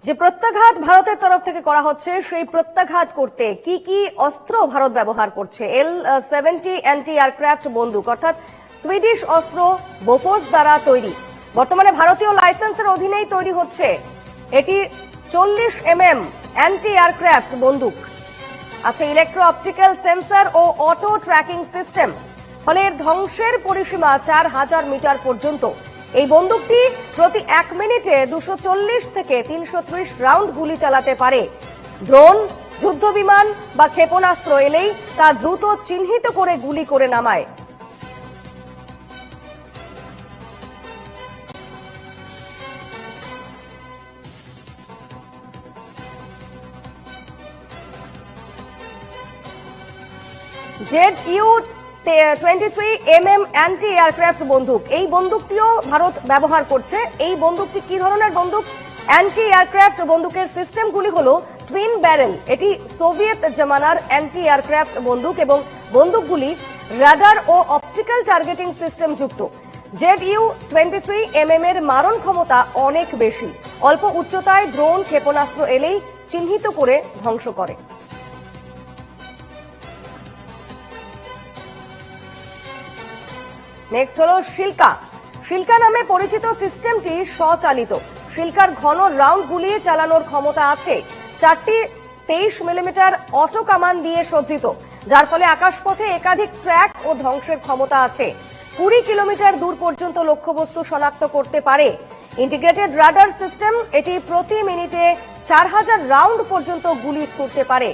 যে প্রত্যাঘাত ভারতের তরফ থেকে করা হচ্ছে সেই প্রত্যাঘাত করতে কি কি অস্ত্র ভারত ব্যবহার করছে? L-70 অ্যান্টি এয়ারক্রাফট বন্দুক অর্থাৎ সুইডিশ অস্ত্র বোফোর্স দ্বারা তৈরি, বর্তমানে ভারতীয় লাইসেন্সের অধীনেই তৈরি হচ্ছে। এটি 40 mm অ্যান্টি এয়ারক্রাফট বন্দুক আছে, ইলেকট্রো অপটিক্যাল সেন্সর ও অটো ট্র্যাকিং সিস্টেম, ফলে এর ধ্বংসের পরিসীমা 4000 মিটার পর্যন্ত। এই বন্দুকটি প্রতি 1 মিনিটে 240 থেকে 330 রাউন্ড গুলি চালাতে পারে। ড্রোন, যুদ্ধ বিমান বা ক্ষেপণাস্ত্র এলেই তা দ্রুত চিহ্নিত করে গুলি করে নামায়। ZU-23 mm অ্যান্টি এয়ারক্রাফট বন্দুক, এই বন্দুকটিও ভারত ব্যবহার করছে। এই বন্দুকটি কি ধরনের বন্দুক? অ্যান্টি এয়ারক্রাফট বন্দুকের সিস্টেমগুলি হলো টুইন ব্যারেল, এটি সোভিয়েত জামানার অ্যান্টি এয়ারক্রাফট বন্দুক এবং বন্দুকগুলি রাডার ও অপটিক্যাল টার্গেটিং সিস্টেম যুক্ত। ZU-23 mm এর মারণ ক্ষমতা অনেক বেশি, অল্প উচ্চতায় ড্রোন, ক্ষেপণাস্ত্র এলেই চিহ্নিত করে ধ্বংস করে। নেক্সট হলো শিল্কা। শিল্কা নামে পরিচিত সিস্টেমটি স্বচালিত। শিল্কার ঘন রাউন্ড গুলি চালানোর ক্ষমতা আছে। 4টি 23 মিলিমিটার অটো কামান দিয়ে সজ্জিত, যার ফলে আকাশপথে একাধিক ট্র্যাক ও ধ্বংসের ক্ষমতা আছে। 20 কিলোমিটার দূর পর্যন্ত লক্ষ্যবস্তু শনাক্ত করতে পারে। ইন্টিগ্রেটেড রাডার সিস্টেম, এটি প্রতি মিনিটে 4000 রাউন্ড পর্যন্ত গুলি ছুড়তে পারে।